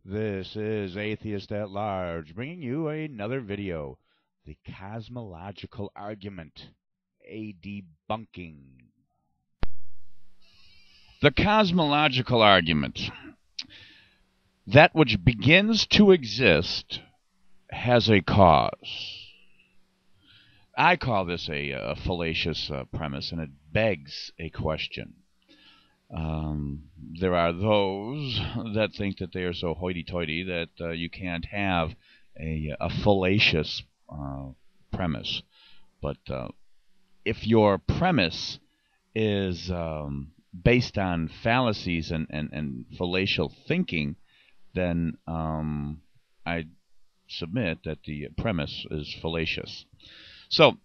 This is Atheist at Large, bringing you another video, the Cosmological Argument, a debunking. The Cosmological Argument. That which begins to exist has a cause. I call this a fallacious premise, and it begs a question. There are those that think that they are so hoity-toity that you can't have a fallacious premise. But if your premise is based on fallacies and fallacious thinking, then I submit that the premise is fallacious. So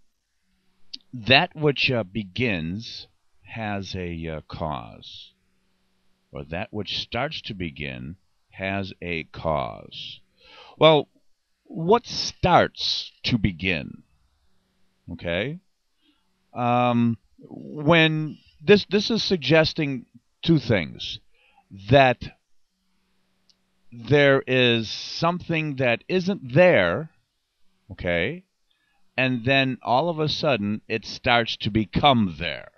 that which begins has a cause, or that which starts to begin has a cause. Well, what starts to begin? Okay, when this is suggesting two things: that there is something that isn't there, okay, and then all of a sudden it starts to become there.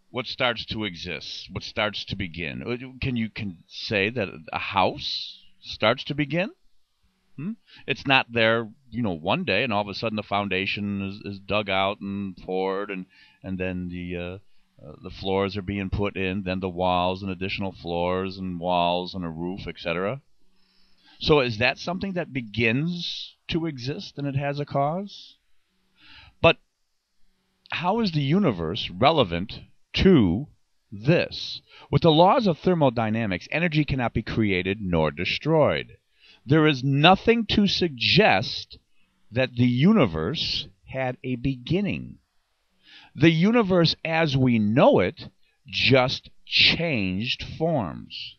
What starts to exist? What starts to begin? Can you say that a house starts to begin? It's not there, one day, and all of a sudden the foundation is dug out and poured, and then the floors are being put in, then the walls and additional floors and walls and a roof, etc. So is that something that begins to exist and it has a cause? But how is the universe relevant to this? With the laws of thermodynamics, energy cannot be created nor destroyed. There is nothing to suggest that the universe had a beginning. The universe as we know it just changed forms.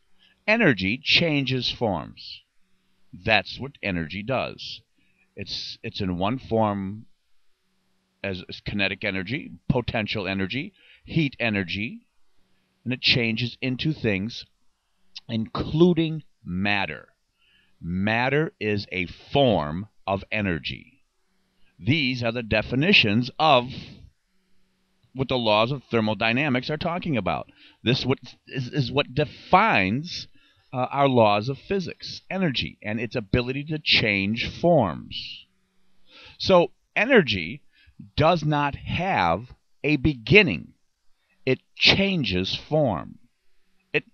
Energy changes forms. That's what energy does. It's in one form as kinetic energy, potential energy, heat energy, and it changes into things, including matter. Matter is a form of energy. These are the definitions of what the laws of thermodynamics are talking about. This is what defines our laws of physics, energy, and its ability to change forms. So energy does not have a beginning. It changes form. It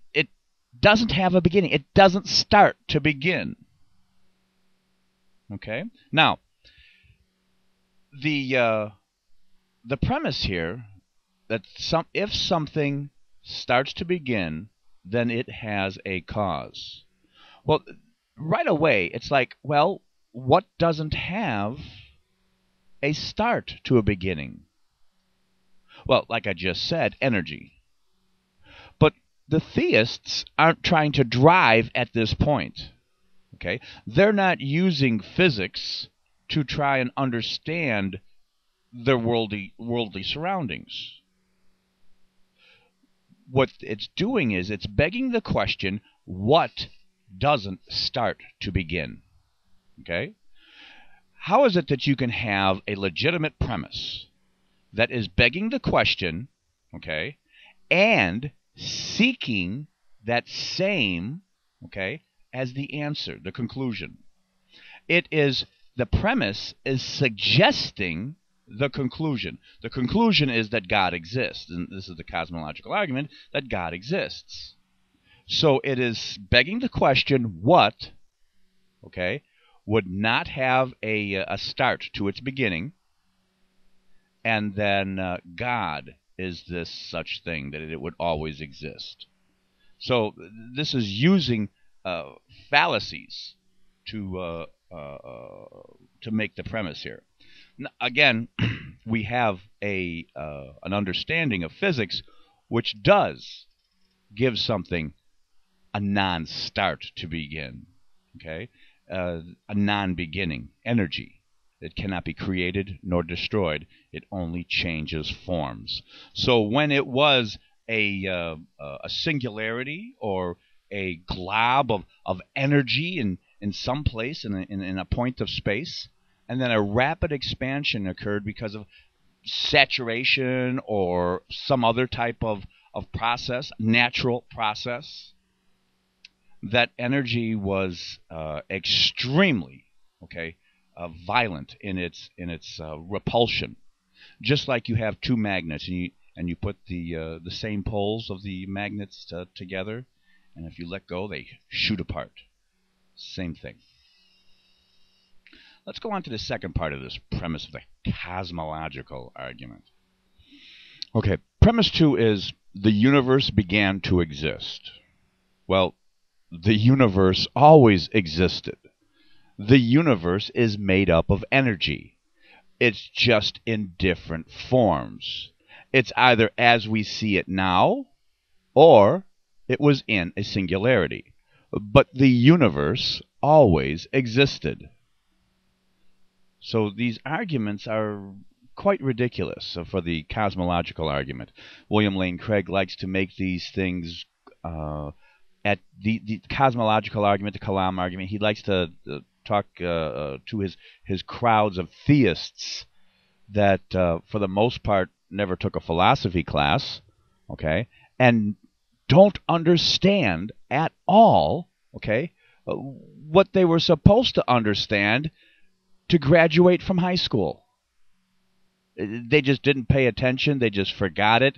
doesn't have a beginning. It doesn't start to begin. Okay? Now, the premise here that if something starts to begin, then it has a cause. Well, right away, it's like, well, what doesn't have a start to a beginning? Well, like I just said, energy. But the theists aren't trying to drive at this point. Okay? They're not using physics to try and understand their worldly surroundings. What it's doing is it's begging the question, what doesn't start to begin? Okay? How is it that you can have a legitimate premise that is begging the question, okay, and seeking that same, okay, as the answer, the conclusion? It is, the premise is suggesting the conclusion. The conclusion is that God exists, and this is the cosmological argument, that God exists. So it is begging the question, what, okay, would not have a start to its beginning, and then God is this such thing that it would always exist. So this is using fallacies to make the premise here. Now, again, we have an understanding of physics which does give something a non-start to begin. Okay, a non-beginning, energy. It cannot be created nor destroyed. It only changes forms. So when it was a singularity or a glob of energy in some place in a point of space, and then a rapid expansion occurred because of saturation or some other type of process, natural process, that energy was extremely violent in its repulsion. Just like you have two magnets, and you put the same poles of the magnets together, and if you let go, they shoot apart. Same thing. Let's go on to the second part of this premise of the cosmological argument. Okay, premise 2 is the universe began to exist. Well, the universe always existed. The universe is made up of energy. It's just in different forms. It's either as we see it now, or it was in a singularity. But the universe always existed. So these arguments are quite ridiculous for the cosmological argument. William Lane Craig likes to make these things at the cosmological argument, the Kalam argument. He likes to talk to his crowds of theists that, for the most part, never took a philosophy class, and don't understand at all, what they were supposed to understand to graduate from high school. They just didn't pay attention. They just forgot it.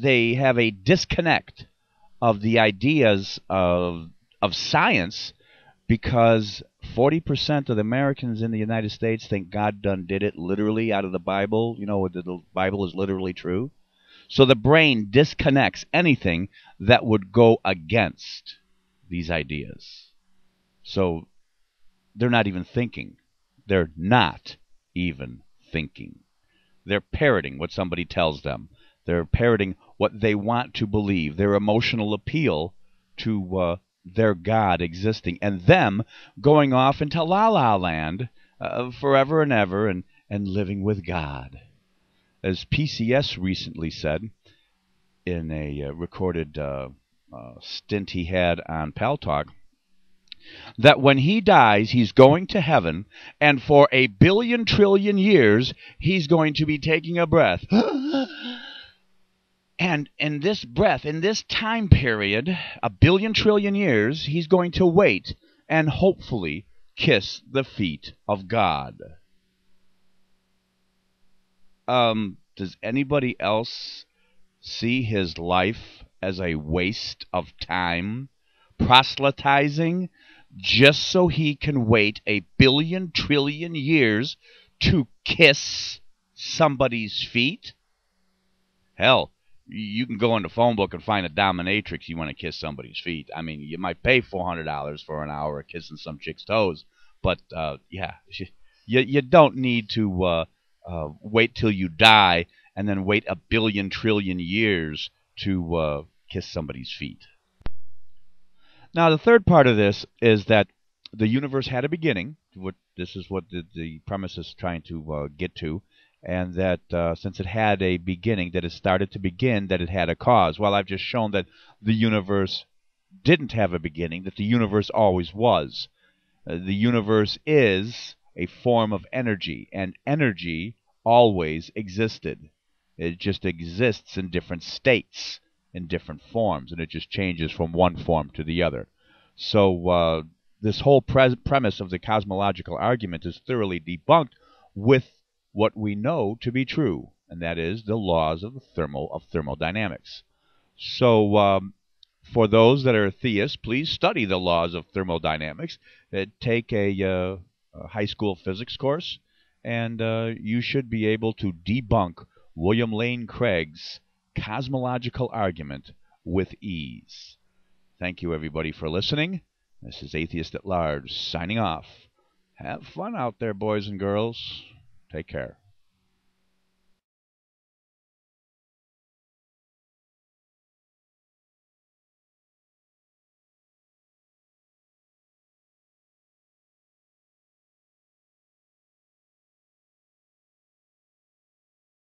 They have a disconnect of the ideas of science, because 40% of the Americans in the United States think God done did it literally out of the Bible. You know, the Bible is literally true. So the brain disconnects anything that would go against these ideas. So they're not even thinking. They're not even thinking. They're parroting what somebody tells them. They're parroting what they want to believe, their emotional appeal to their God existing, and them going off into la-la land forever and ever and living with God. As PCS recently said in a recorded stint he had on Pal Talk, that when he dies, he's going to heaven, and for 1 billion trillion years, he's going to be taking a breath. And in this breath, in this time period, 1 billion trillion years, he's going to wait and hopefully kiss the feet of God. Does anybody else see his life as a waste of time, proselytizing, just so he can wait 1 billion trillion years to kiss somebody's feet? Hell, you can go in the phone book and find a dominatrix you want to kiss somebody's feet. I mean, you might pay $400 for an hour of kissing some chick's toes, but you don't need to wait till you die and then wait 1 billion trillion years to kiss somebody's feet. Now, the third part of this is that the universe had a beginning. This is what the premise is trying to get to. And that since it had a beginning, that it started to begin, that it had a cause. Well, I've just shown that the universe didn't have a beginning, that the universe always was. The universe is a form of energy, and energy always existed. It just exists in different states, in different forms, and it just changes from one form to the other. So this whole premise of the cosmological argument is thoroughly debunked with what we know to be true, and that is the laws of thermodynamics. So for those that are theists, please study the laws of thermodynamics. Take a high school physics course, and you should be able to debunk William Lane Craig's cosmological argument with ease. Thank you, everybody, for listening. This is Atheist at Large, signing off. Have fun out there, boys and girls. Take care.